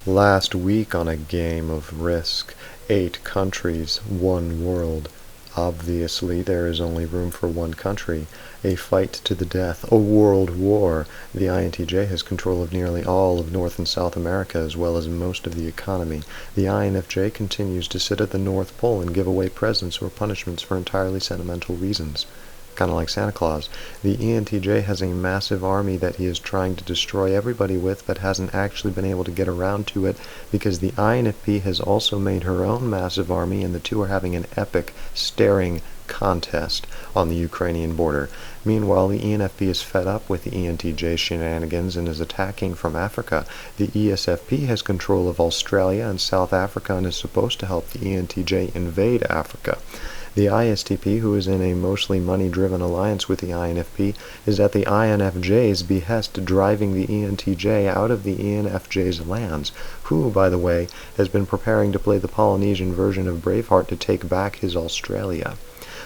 Last week on a game of Risk, 8 countries, 1 world. Obviously there is only room for 1 country. A fight to the death, a world war. The Intj has control of nearly all of North and South America as well as most of the economy. The Infj continues to sit at the North Pole and give away presents or punishments for entirely sentimental reasons. Kind of like Santa Claus. The Entj has a massive army that he is trying to destroy everybody with, but hasn't actually been able to get around to it because the Infp has also made her own massive army, and the two are having an epic, staring contest on the Ukrainian border. Meanwhile, the Enfp is fed up with the Entj shenanigans and is attacking from Africa. The Esfp has control of Australia and South Africa and is supposed to help the Entj invade Africa. The Istp, who is in a mostly money-driven alliance with the Infp, is at the Infj's behest driving the Entj out of the Enfj's lands, who, by the way, has been preparing to play the Polynesian version of Braveheart to take back his Australia.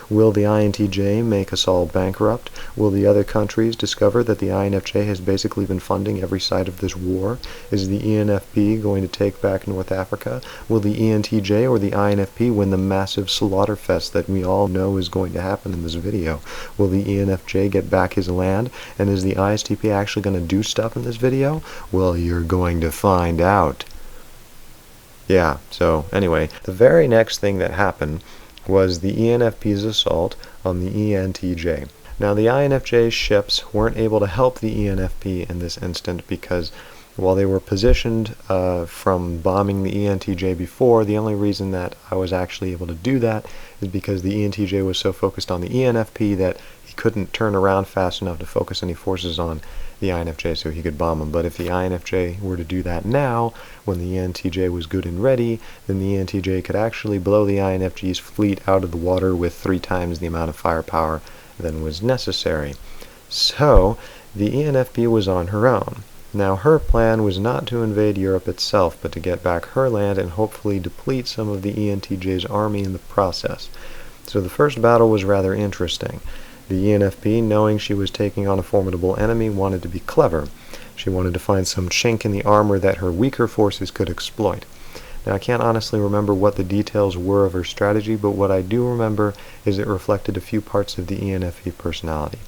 Will the Intj make us all bankrupt? Will the other countries discover that the Infj has basically been funding every side of this war? Is the Enfp going to take back North Africa? Will the Entj or the Infp win the massive slaughterfest that we all know is going to happen in this video? Will the Enfj get back his land? And is the Istp actually going to do stuff in this video? Well, you're going to find out. Yeah, so anyway, the very next thing that happened was the Enfp's assault on the Entj. Now, the Infj's ships weren't able to help the Enfp in this instant because while they were positioned from bombing the Entj before, the only reason that I was actually able to do that is because the Entj was so focused on the Enfp that he couldn't turn around fast enough to focus any forces on the Infj so he could bomb him. But if the Infj were to do that now, when the Entj was good and ready, then the Entj could actually blow the Infj's fleet out of the water with 3 times the amount of firepower than was necessary. So, the Enfp was on her own. Now, her plan was not to invade Europe itself, but to get back her land and hopefully deplete some of the Entj's army in the process. So the first battle was rather interesting. The Enfp, knowing she was taking on a formidable enemy, wanted to be clever. She wanted to find some chink in the armor that her weaker forces could exploit. Now, I can't honestly remember what the details were of her strategy, but what I do remember is it reflected a few parts of the Enfp personality.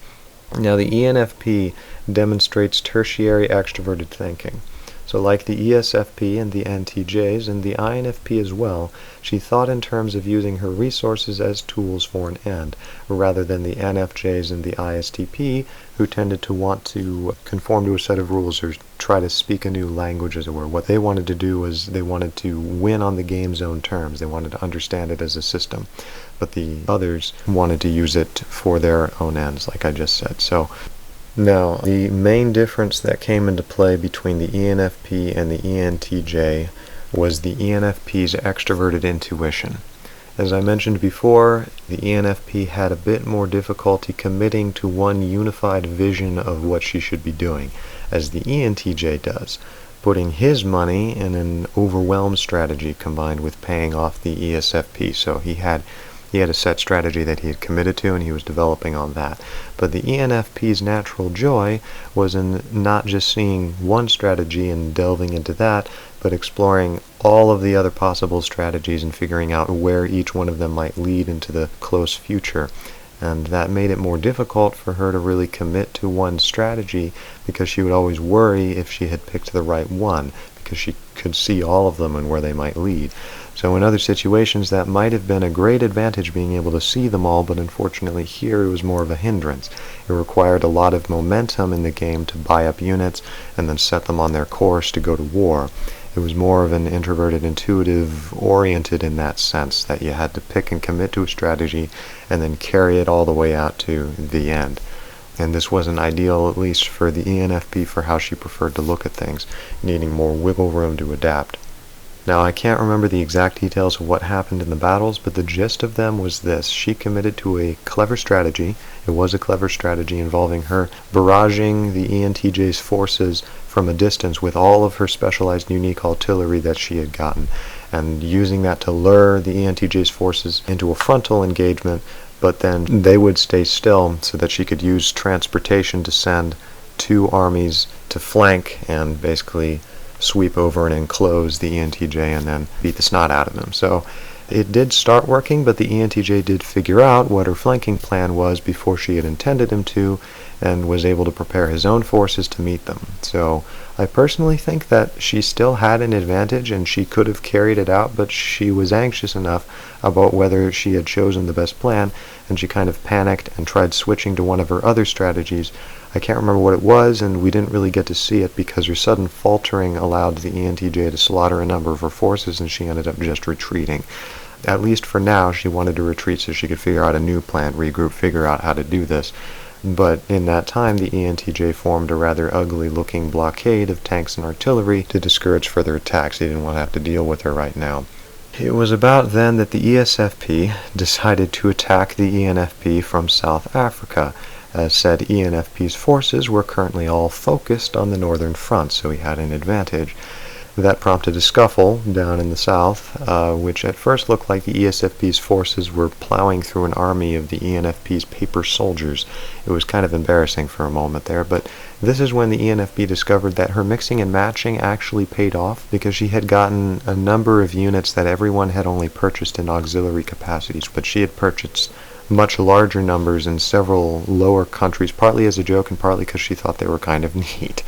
Now, the Enfp demonstrates tertiary extroverted thinking. So like the Esfp and the Entjs and the Infp as well, she thought in terms of using her resources as tools for an end, rather than the Nfjs and the Istp, who tended to want to conform to a set of rules or try to speak a new language, as it were. What they wanted to do was they wanted to win on the game's own terms. They wanted to understand it as a system. But the others wanted to use it for their own ends, like I just said. So now, the main difference that came into play between the Enfp and the Entj was the Enfp's extroverted intuition. As I mentioned before, the Enfp had a bit more difficulty committing to one unified vision of what she should be doing, as the Entj does, putting his money in an overwhelm strategy combined with paying off the Esfp. So he had a set strategy that he had committed to, and he was developing on that. But the Enfp's natural joy was in not just seeing one strategy and delving into that, but exploring all of the other possible strategies and figuring out where each one of them might lead into the close future. And that made it more difficult for her to really commit to one strategy, because she would always worry if she had picked the right one, because she could see all of them and where they might lead. So in other situations, that might have been a great advantage, being able to see them all, but unfortunately here it was more of a hindrance. It required a lot of momentum in the game to buy up units and then set them on their course to go to war. It was more of an introverted, intuitive, oriented in that sense, that you had to pick and commit to a strategy and then carry it all the way out to the end. And this wasn't ideal, at least for the Enfp, for how she preferred to look at things, needing more wiggle room to adapt. Now, I can't remember the exact details of what happened in the battles, but the gist of them was this. She committed to a clever strategy. It was a clever strategy involving her barraging the Entj's forces from a distance with all of her specialized unique artillery that she had gotten, and using that to lure the Entj's forces into a frontal engagement, but then they would stay still so that she could use transportation to send 2 armies to flank and basically sweep over and enclose the Entj and then beat the snot out of him. So it did start working, but the Entj did figure out what her flanking plan was before she had intended him to, and was able to prepare his own forces to meet them. So I personally think that she still had an advantage and she could have carried it out, but she was anxious enough about whether she had chosen the best plan, and she kind of panicked and tried switching to one of her other strategies. I can't remember what it was, and we didn't really get to see it because her sudden faltering allowed the Entj to slaughter a number of her forces, and she ended up just retreating. At least for now, she wanted to retreat so she could figure out a new plan, regroup, figure out how to do this. But in that time, the Entj formed a rather ugly-looking blockade of tanks and artillery to discourage further attacks. He didn't want to have to deal with her right now. It was about then that the Esfp decided to attack the Enfp from South Africa, as said Enfp's forces were currently all focused on the northern front, so he had an advantage. That prompted a scuffle down in the south, which at first looked like the Esfp's forces were plowing through an army of the Enfp's paper soldiers. It was kind of embarrassing for a moment there, but this is when the Enfp discovered that her mixing and matching actually paid off, because she had gotten a number of units that everyone had only purchased in auxiliary capacities, but she had purchased much larger numbers in several lower countries, partly as a joke and partly because she thought they were kind of neat.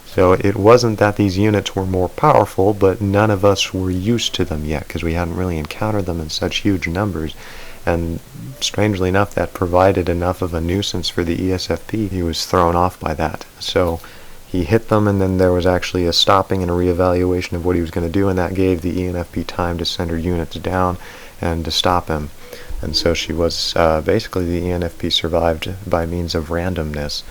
So it wasn't that these units were more powerful, but none of us were used to them yet because we hadn't really encountered them in such huge numbers. And strangely enough, that provided enough of a nuisance for the Esfp. He was thrown off by that. So he hit them, and then there was actually a stopping and a reevaluation of what he was going to do, and that gave the Enfp time to send her units down and to stop him. And so she was, basically the Enfp survived by means of randomness.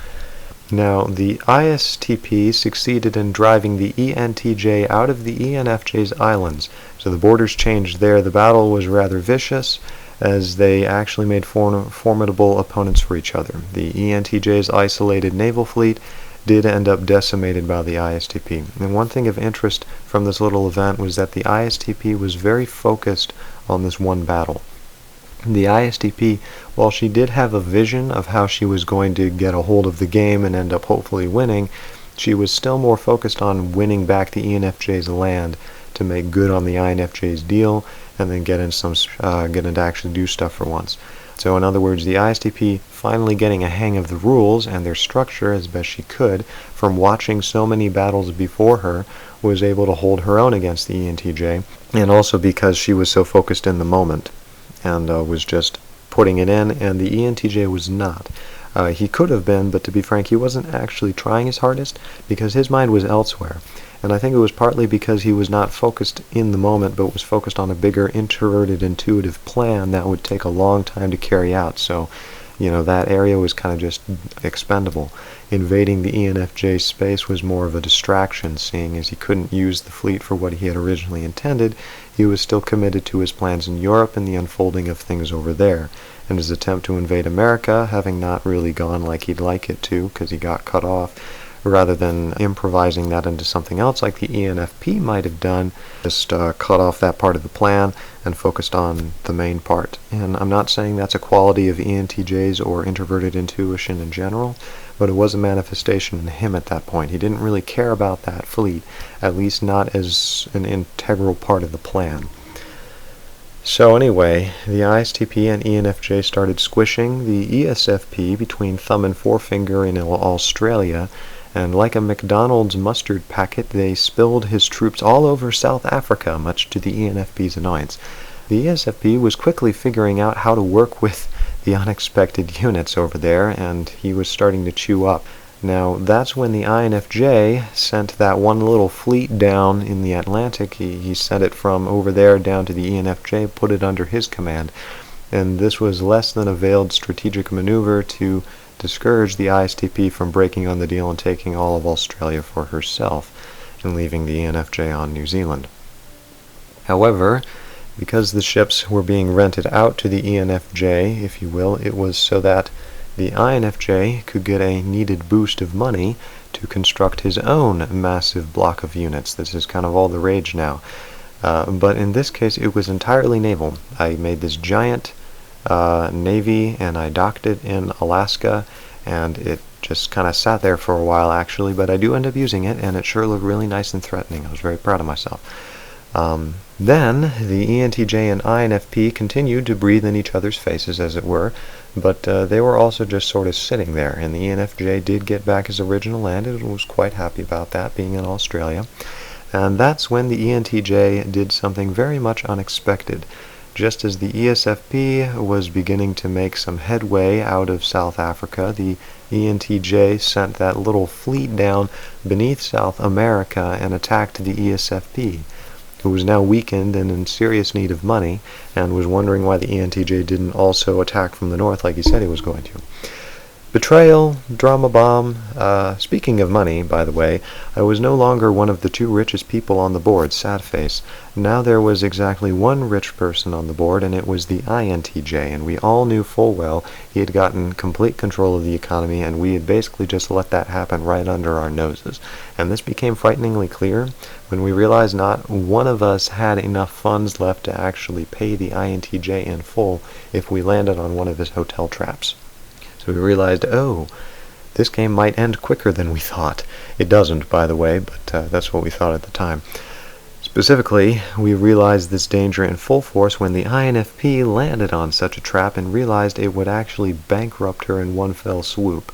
Now, the Istp succeeded in driving the Entj out of the Enfj's islands, so the borders changed there. The battle was rather vicious, as they actually made formidable opponents for each other. The Entj's isolated naval fleet did end up decimated by the Istp. And one thing of interest from this little event was that the Istp was very focused on this one battle. The Istp, while she did have a vision of how she was going to get a hold of the game and end up hopefully winning, she was still more focused on winning back the Enfj's land to make good on the Enfj's deal and then get into actually do stuff for once. So in other words, the Istp finally getting a hang of the rules and their structure as best she could from watching so many battles before her was able to hold her own against the Entj, and also because she was so focused in the moment and was just putting it in, and the Entj was not. He could have been, but to be frank, he wasn't actually trying his hardest because his mind was elsewhere. And I think it was partly because he was not focused in the moment, but was focused on a bigger, introverted, intuitive plan that would take a long time to carry out. So, that area was kind of just expendable. Invading the Enfj space was more of a distraction, seeing as he couldn't use the fleet for what he had originally intended. He was still committed to his plans in Europe and the unfolding of things over there, and his attempt to invade America having not really gone like he'd like it to because he got cut off. Rather than improvising that into something else like the Enfp might have done, just cut off that part of the plan and focused on the main part. And I'm not saying that's a quality of Entj's or introverted intuition in general, but it was a manifestation in him at that point. He didn't really care about that fleet, at least not as an integral part of the plan. So anyway, the Istp and Enfj started squishing the Esfp between thumb and forefinger in Australia, and like a McDonald's mustard packet, they spilled his troops all over South Africa, much to the Enfp's annoyance. The Esfp was quickly figuring out how to work with the unexpected units over there, and he was starting to chew up. Now, that's when the Infj sent that one little fleet down in the Atlantic. He sent it from over there down to the Enfj, put it under his command. And this was less than a veiled strategic maneuver to discourage the Istp from breaking on the deal and taking all of Australia for herself and leaving the Enfj on New Zealand. However, because the ships were being rented out to the Enfj, if you will, it was so that the Infj could get a needed boost of money to construct his own massive block of units. This is kind of all the rage now. But in this case, it was entirely naval. I made this giant navy, and I docked it in Alaska, and it just kind of sat there for a while actually, but I do end up using it, and it sure looked really nice and threatening. I was very proud of myself. Then the Entj and Infp continued to breathe in each other's faces, as it were, but they were also just sort of sitting there, and the Enfj did get back his original land and was quite happy about that, being in Australia. And that's when the Entj did something very much unexpected. Just as the Esfp was beginning to make some headway out of South Africa, the Entj sent that little fleet down beneath South America and attacked the Esfp, who was now weakened and in serious need of money, and was wondering why the Entj didn't also attack from the north like he said he was going to. Betrayal, drama bomb. Speaking of money, by the way, I was no longer one of the two richest people on the board, sad face. Now there was exactly one rich person on the board, and it was the Intj, and we all knew full well he had gotten complete control of the economy, and we had basically just let that happen right under our noses. And this became frighteningly clear when we realized not one of us had enough funds left to actually pay the Intj in full if we landed on one of his hotel traps. So we realized, oh, this game might end quicker than we thought. It doesn't, by the way, but that's what we thought at the time. Specifically, we realized this danger in full force when the Infp landed on such a trap and realized it would actually bankrupt her in one fell swoop.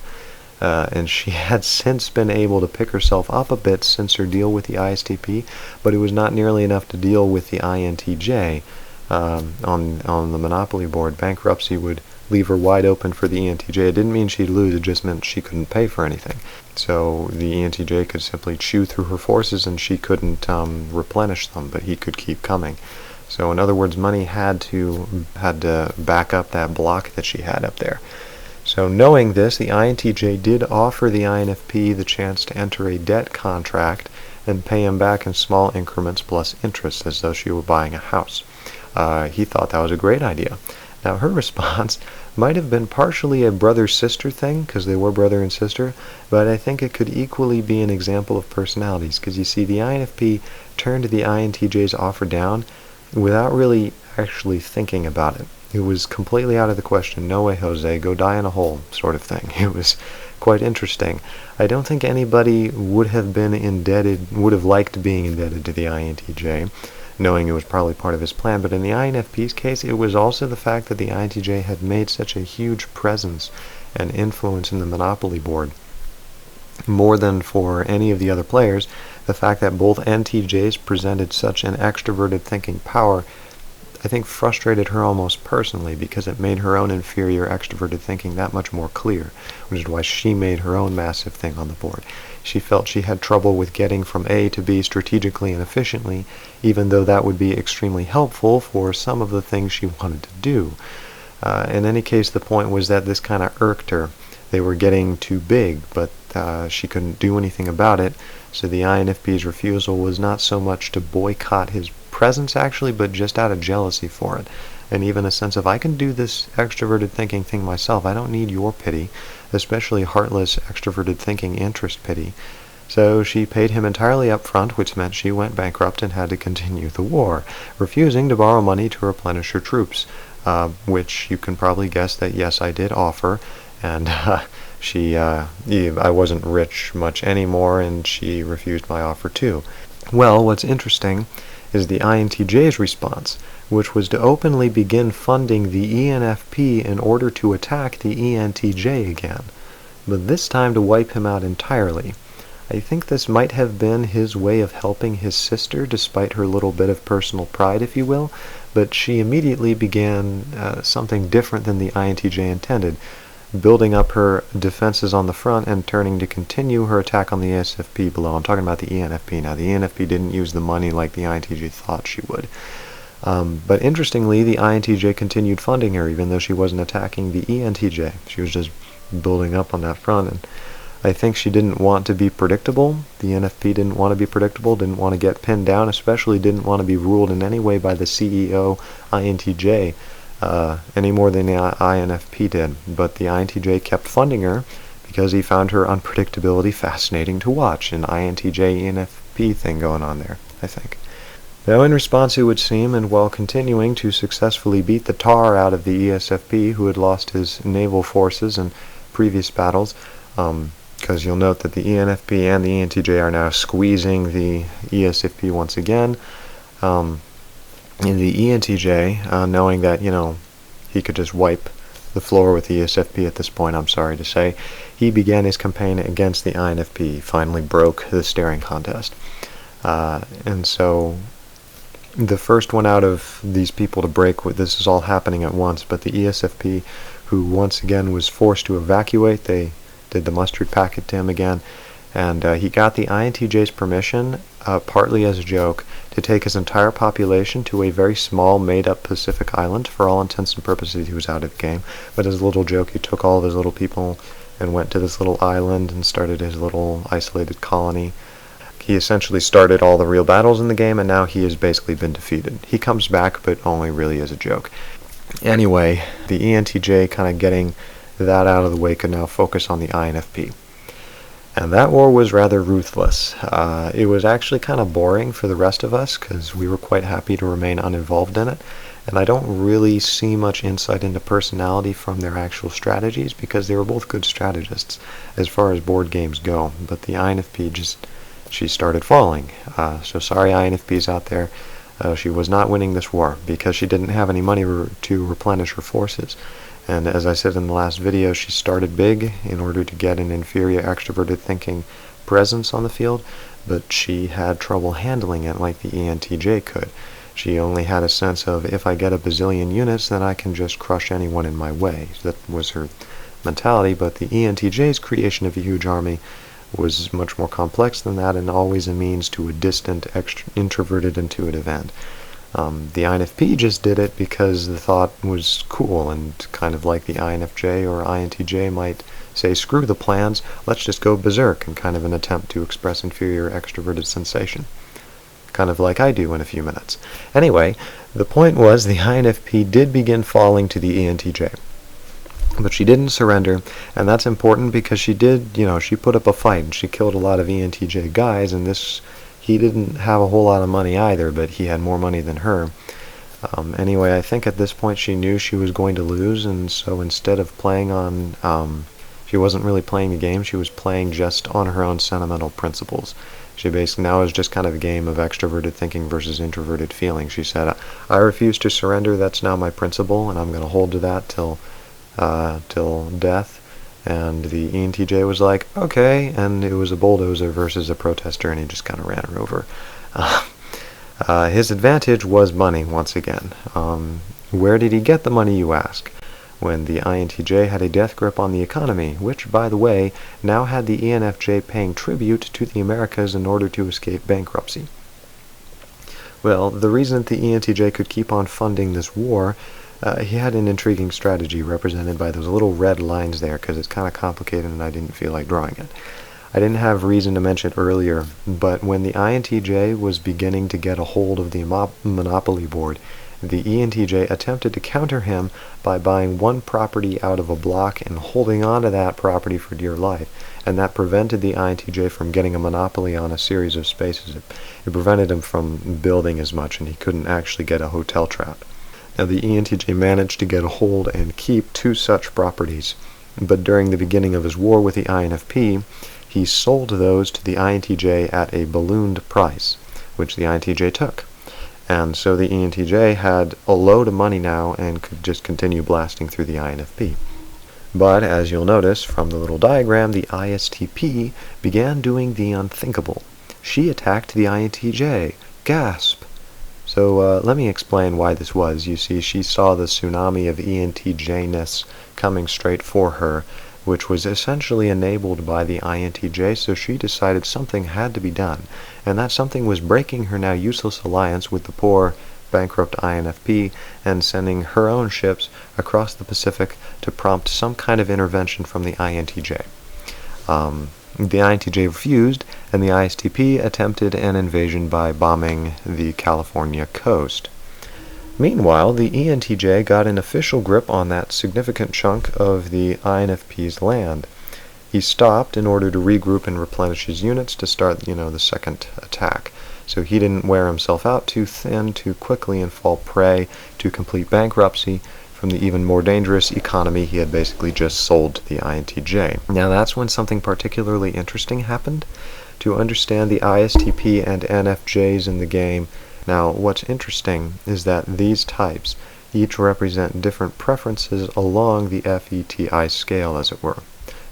And she had since been able to pick herself up a bit since her deal with the Istp, but it was not nearly enough to deal with the Intj. On the Monopoly board, bankruptcy would leave her wide open for the Entj. It didn't mean she'd lose, it just meant she couldn't pay for anything. So the Entj could simply chew through her forces and she couldn't replenish them, but he could keep coming. So in other words, money had to back up that block that she had up there. So knowing this, the Intj did offer the Infp the chance to enter a debt contract and pay him back in small increments plus interest, as though she were buying a house. He thought that was a great idea. Now, her response might have been partially a brother-sister thing, because they were brother and sister, but I think it could equally be an example of personalities, because you see, the Infp turned the Intj's offer down without really actually thinking about it. It was completely out of the question. No way, Jose, go die in a hole, sort of thing. It was quite interesting. I don't think anybody would have liked being indebted to the Intj, knowing it was probably part of his plan, but in the Infp's case, it was also the fact that the Intj had made such a huge presence and influence in the Monopoly board. More than for any of the other players, the fact that both Entjs presented such an extroverted thinking power, I think, frustrated her almost personally, because it made her own inferior extroverted thinking that much more clear, which is why she made her own massive thing on the board. She felt she had trouble with getting from A to B strategically and efficiently, even though that would be extremely helpful for some of the things she wanted to do. In any case, the point was that this kind of irked her. They were getting too big, but she couldn't do anything about it, so the Infp's refusal was not so much to boycott his presence, actually, but just out of jealousy for it, and even a sense of, I can do this extroverted thinking thing myself, I don't need your pity, especially heartless extroverted thinking interest pity. So she paid him entirely up front, which meant she went bankrupt and had to continue the war, refusing to borrow money to replenish her troops, which you can probably guess that yes, I did offer, and I wasn't rich much anymore, and she refused my offer too. Well, what's interesting is the Intj's response, which was to openly begin funding the Enfp in order to attack the Entj again, but this time to wipe him out entirely. I think this might have been his way of helping his sister, despite her little bit of personal pride, if you will, but she immediately began something different than the Intj intended, building up her defenses on the front and turning to continue her attack on the Esfp below. I'm talking about the Enfp now. The Enfp didn't use the money like the Intj thought she would. But interestingly, the Intj continued funding her, even though she wasn't attacking the Entj. She was just building up on that front, and I think she didn't want to be predictable. The Enfp didn't want to be predictable, didn't want to get pinned down, especially didn't want to be ruled in any way by the CEO, Intj, any more than the Infp did. But the Intj kept funding her because he found her unpredictability fascinating to watch. An Intj-Enfp thing going on there, I think. Now, in response, it would seem, and while continuing to successfully beat the tar out of the Esfp, who had lost his naval forces in previous battles, because you'll note that the Enfp and the Intj are now squeezing the Esfp once again. In the Entj, knowing that, he could just wipe the floor with the Esfp at this point, I'm sorry to say, he began his campaign against the Infp, finally broke the staring contest. And so the first one out of these people to break, this is all happening at once, but the Esfp, who once again was forced to evacuate, they did the mustard packet to him again, and he got the Intj's permission, partly as a joke, to take his entire population to a very small, made-up Pacific island. For all intents and purposes, he was out of the game, but as a little joke, he took all of his little people and went to this little island and started his little isolated colony. He essentially started all the real battles in the game, and now he has basically been defeated. He comes back, but only really as a joke. Anyway, the Entj, kind of getting that out of the way, could now focus on the Infp. And that war was rather ruthless. It was actually kind of boring for the rest of us, because we were quite happy to remain uninvolved in it. And I don't really see much insight into personality from their actual strategies, because they were both good strategists as far as board games go. But the Infp she started falling. So sorry, INFPs out there. She was not winning this war because she didn't have any money to replenish her forces. And as I said in the last video, she started big in order to get an inferior extroverted thinking presence on the field, but she had trouble handling it like the Entj could. She only had a sense of, if I get a bazillion units, then I can just crush anyone in my way. That was her mentality, but the Entj's creation of a huge army was much more complex than that, and always a means to a distant, introverted, intuitive end. The INFP just did it because the thought was cool, and kind of like the INFJ or INTJ might say, screw the plans, let's just go berserk, in kind of an attempt to express inferior extroverted sensation. Kind of like I do in a few minutes. Anyway, the point was the INFP did begin falling to the ENTJ. But she didn't surrender, and that's important because she did, she put up a fight, and she killed a lot of ENTJ guys, and he didn't have a whole lot of money either, but he had more money than her. Anyway, I think at this point she knew she was going to lose, and so instead of playing on, she wasn't really playing the game, she was playing just on her own sentimental principles. She basically, now is just kind of a game of extroverted thinking versus introverted feeling. She said, I refuse to surrender, that's now my principle, and I'm going to hold to that till death. And the Entj was like, okay, and it was a bulldozer versus a protester, and he just kind of ran her over. His advantage was money, once again. Where did he get the money, you ask? When the INTJ had a death grip on the economy, which, by the way, now had the ENFJ paying tribute to the Americas in order to escape bankruptcy. Well, the reason that the ENTJ could keep on funding this war, he had an intriguing strategy represented by those little red lines there, because it's kind of complicated and I didn't feel like drawing it. I didn't have reason to mention it earlier, but when the INTJ was beginning to get a hold of the Monopoly board, the ENTJ attempted to counter him by buying one property out of a block and holding on to that property for dear life, and that prevented the INTJ from getting a monopoly on a series of spaces. It prevented him from building as much, and he couldn't actually get a hotel trap. Now, the ENTJ managed to get a hold and keep two such properties, but during the beginning of his war with the INFP, he sold those to the INTJ at a ballooned price, which the INTJ took. And so the ENTJ had a load of money now and could just continue blasting through the INFP. But, as you'll notice from the little diagram, the Istp began doing the unthinkable. She attacked the INTJ. Gasp! So let me explain why this was. You see, she saw the tsunami of ENTJ-ness coming straight for her, which was essentially enabled by the INTJ, so she decided something had to be done, and that something was breaking her now useless alliance with the poor, bankrupt INFP and sending her own ships across the Pacific to prompt some kind of intervention from the INTJ. The INTJ refused, and the Istp attempted an invasion by bombing the California coast. Meanwhile, the ENTJ got an official grip on that significant chunk of the INFP's land. He stopped in order to regroup and replenish his units to start, the second attack. So he didn't wear himself out too thin too quickly and fall prey to complete bankruptcy from from the even more dangerous economy he had basically just sold to the Intj. Now that's when something particularly interesting happened. To understand the Istp and Nfjs in the game, now what's interesting is that these types each represent different preferences along the FETI scale, as it were.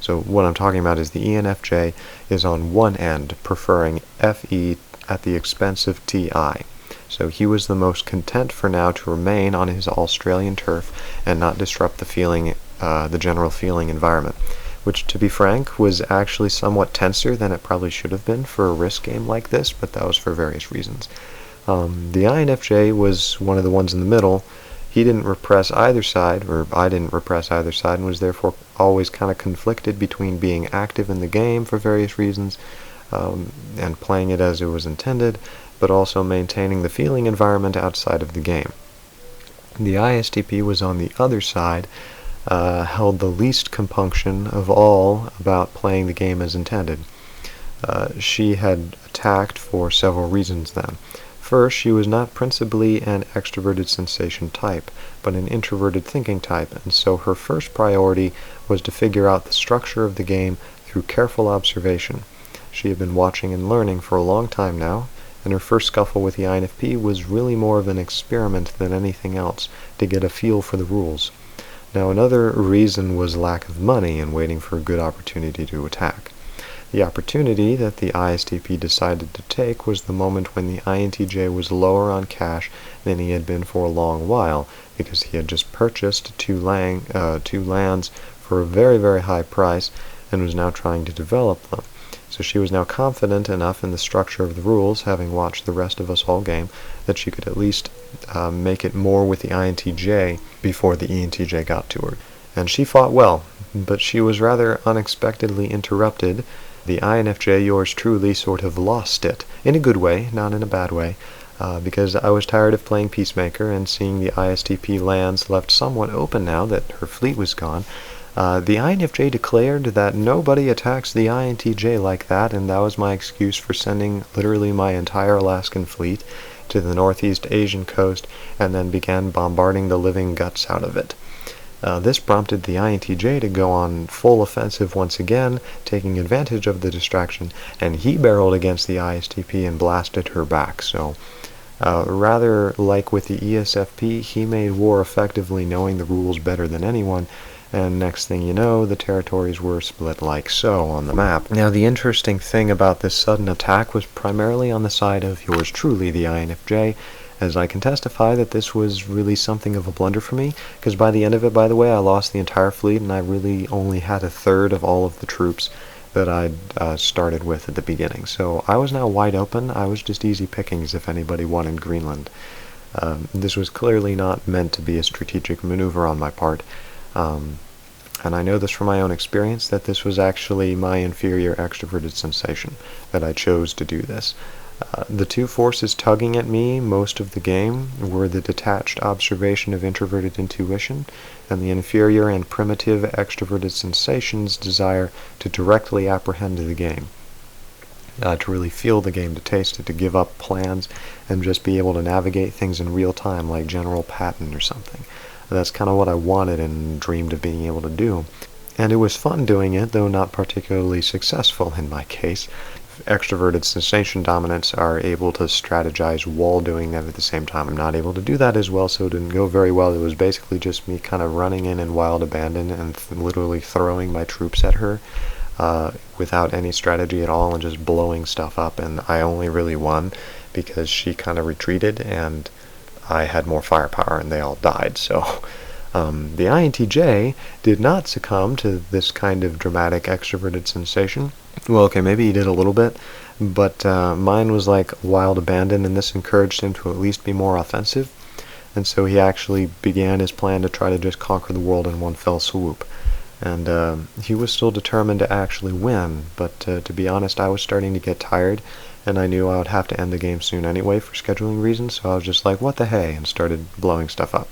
So what I'm talking about is the ENFJ is on one end, preferring FE at the expense of TI. So he was the most content for now to remain on his Australian turf and not disrupt the general feeling environment, which, to be frank, was actually somewhat tenser than it probably should have been for a risk game like this, but that was for various reasons. The INFJ was one of the ones in the middle. He didn't repress either side, or I didn't repress either side, and was therefore always kind of conflicted between being active in the game for various reasons and playing it as it was intended, but also maintaining the feeling environment outside of the game. The ISTP was on the other side, held the least compunction of all about playing the game as intended. She had attacked for several reasons then. First, she was not principally an extroverted sensation type, but an introverted thinking type, and so her first priority was to figure out the structure of the game through careful observation. She had been watching and learning for a long time now, and her first scuffle with the Infp was really more of an experiment than anything else to get a feel for the rules. Now another reason was lack of money and waiting for a good opportunity to attack. The opportunity that the ISTP decided to take was the moment when the Intj was lower on cash than he had been for a long while, because he had just purchased two lands for a very, very high price and was now trying to develop them. So she was now confident enough in the structure of the rules, having watched the rest of us all game, that she could at least make it more with the INTJ before the ENTJ got to her. And she fought well, but she was rather unexpectedly interrupted. The INFJ, yours truly, sort of lost it, in a good way, not in a bad way, because I was tired of playing Peacemaker and seeing the ISTP lands left somewhat open now that her fleet was gone. The INFJ declared that nobody attacks the INTJ like that, and that was my excuse for sending literally my entire Alaskan fleet to the Northeast Asian coast, and then began bombarding the living guts out of it. This prompted the INTJ to go on full offensive once again, taking advantage of the distraction, and he barreled against the ISTP and blasted her back. So, rather like with the Esfp, he made war effectively, knowing the rules better than anyone, and next thing you know, the territories were split like so on the map. Now, the interesting thing about this sudden attack was primarily on the side of yours truly, the INFJ, as I can testify that this was really something of a blunder for me, because by the end of it, by the way, I lost the entire fleet, and I really only had a third of all of the troops that I'd started with at the beginning. So I was now wide open. I was just easy pickings if anybody wanted Greenland. This was clearly not meant to be a strategic maneuver on my part, and I know this from my own experience, that this was actually my inferior extroverted sensation, that I chose to do this. The two forces tugging at me most of the game were the detached observation of introverted intuition and the inferior and primitive extroverted sensation's desire to directly apprehend the game, to really feel the game, to taste it, to give up plans and just be able to navigate things in real time like General Patton or something. That's kind of what I wanted and dreamed of being able to do. And it was fun doing it, though not particularly successful in my case. Extroverted sensation dominants are able to strategize while doing that at the same time. I'm not able to do that as well, so it didn't go very well. It was basically just me kind of running in wild abandon and literally throwing my troops at her without any strategy at all and just blowing stuff up. And I only really won because she kind of retreated and I had more firepower and they all died. So the INTJ did not succumb to this kind of dramatic extroverted sensation. Well, okay, maybe he did a little bit, but mine was like wild abandon, and this encouraged him to at least be more offensive, and so he actually began his plan to try to just conquer the world in one fell swoop. And he was still determined to actually win, but to be honest, I was starting to get tired, and I knew I would have to end the game soon anyway for scheduling reasons, so I was just like, what the hey, and started blowing stuff up.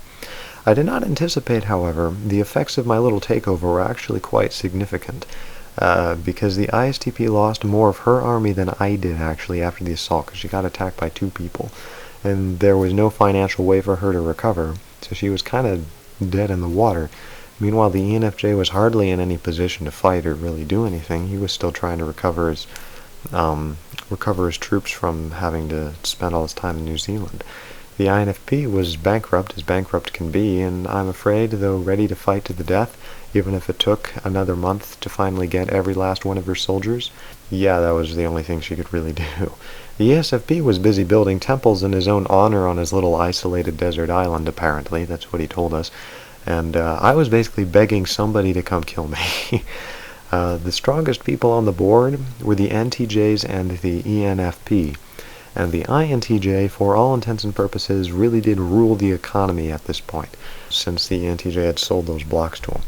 I did not anticipate, however, the effects of my little takeover were actually quite significant, because the ISTP lost more of her army than I did actually after the assault, because she got attacked by 2 people, and there was no financial way for her to recover, so she was kind of dead in the water. Meanwhile, the Enfj was hardly in any position to fight or really do anything. He was still trying to recover his troops from having to spend all his time in New Zealand. The Infp was bankrupt as bankrupt can be, and I'm afraid, though ready to fight to the death, even if it took another month to finally get every last one of her soldiers, yeah, that was the only thing she could really do. The Esfp was busy building temples in his own honor on his little isolated desert island, apparently. That's what he told us. And I was basically begging somebody to come kill me. The strongest people on the board were the Entjs and the Enfp. And the Intj, for all intents and purposes, really did rule the economy at this point, since the Intj had sold those blocks to him.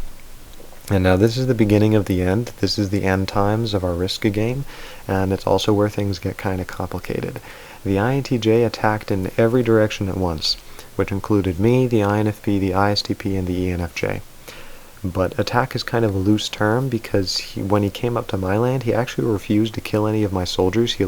And now this is the beginning of the end. This is the end times of our Risk game, and it's also where things get kind of complicated. The Intj attacked in every direction at once, which included me, the Infp, the Istp, and the Enfj. But attack is kind of a loose term because when he came up to my land, he actually refused to kill any of my soldiers. He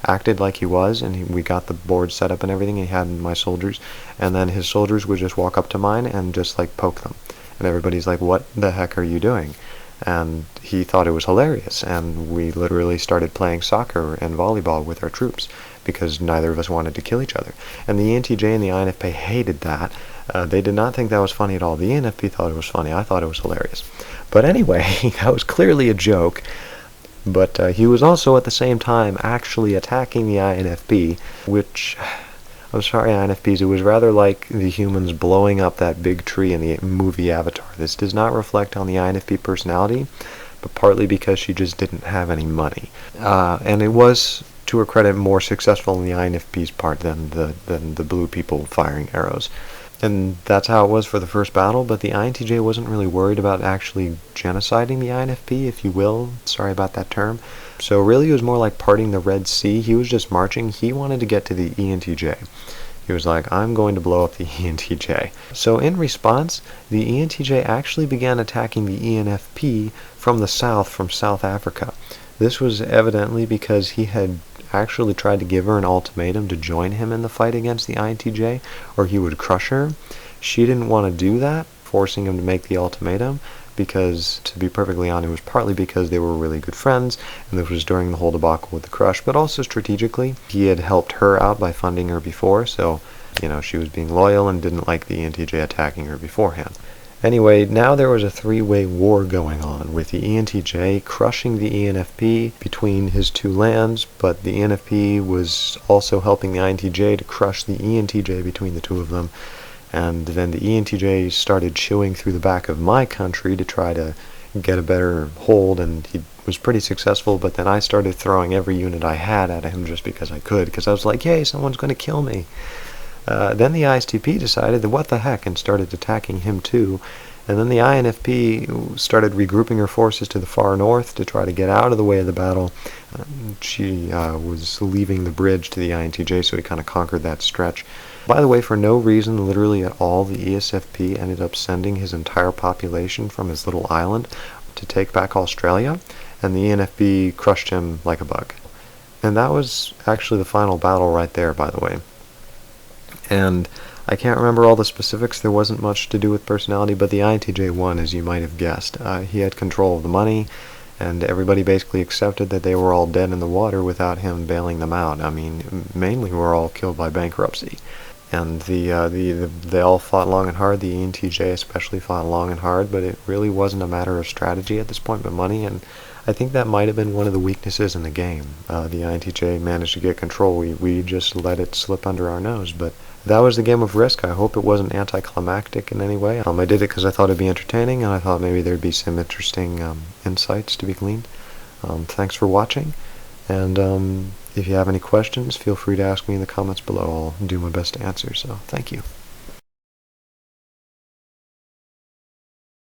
acted like he was, and we got the board set up and everything, and he had my soldiers, and then his soldiers would just walk up to mine and just poke them. And everybody's like, what the heck are you doing? And he thought it was hilarious, and we literally started playing soccer and volleyball with our troops because neither of us wanted to kill each other. And the Entj and the Infp hated that. They did not think that was funny at all. The Enfp thought it was funny. I thought it was hilarious. But anyway, that was clearly a joke. But he was also at the same time actually attacking the Infp, which, I'm sorry Infps, it was rather like the humans blowing up that big tree in the movie Avatar. This does not reflect on the Infp personality, but partly because she just didn't have any money. And it was, to her credit, more successful in the Infp's part than the blue people firing arrows. And that's how it was for the first battle, but the Intj wasn't really worried about actually genociding the Infp, if you will. Sorry about that term. So really it was more like parting the Red Sea. He was just marching. He wanted to get to the Entj. He was like, I'm going to blow up the Entj. So in response, the Entj actually began attacking the Enfp from the south, from South Africa. This was evidently because he had actually tried to give her an ultimatum to join him in the fight against the Intj, or he would crush her. She didn't want to do that, forcing him to make the ultimatum, because, to be perfectly honest, it was partly because they were really good friends, and this was during the whole debacle with the crush, but also strategically. He had helped her out by funding her before, so, she was being loyal and didn't like the Intj attacking her beforehand. Anyway, now there was a three-way war going on, with the Entj crushing the Enfp between his two lands, but the Enfp was also helping the Intj to crush the Entj between the two of them. And then the Entj started chewing through the back of my country to try to get a better hold, and he was pretty successful, but then I started throwing every unit I had at him just because I could, because I was like, yay, someone's going to kill me. Then the Istp decided that what the heck and started attacking him too. And then the Infp started regrouping her forces to the far north to try to get out of the way of the battle. She was leaving the bridge to the Intj, so he kind of conquered that stretch. By the way, for no reason literally at all, the Esfp ended up sending his entire population from his little island to take back Australia, and the Enfp crushed him like a bug. And that was actually the final battle right there, by the way. And I can't remember all the specifics. There wasn't much to do with personality, but the Intj won, as you might have guessed. He had control of the money, and everybody basically accepted that they were all dead in the water without him bailing them out. I mean, mainly we were all killed by bankruptcy. And they all fought long and hard. The Intj especially fought long and hard, but it really wasn't a matter of strategy at this point, but money. And I think that might have been one of the weaknesses in the game. The Intj managed to get control. We just let it slip under our nose. But that was the game of Risk. I hope it wasn't anticlimactic in any way. I did it because I thought it'd be entertaining, and I thought maybe there'd be some interesting insights to be gleaned. Thanks for watching, and if you have any questions, feel free to ask me in the comments below. I'll do my best to answer, so thank you.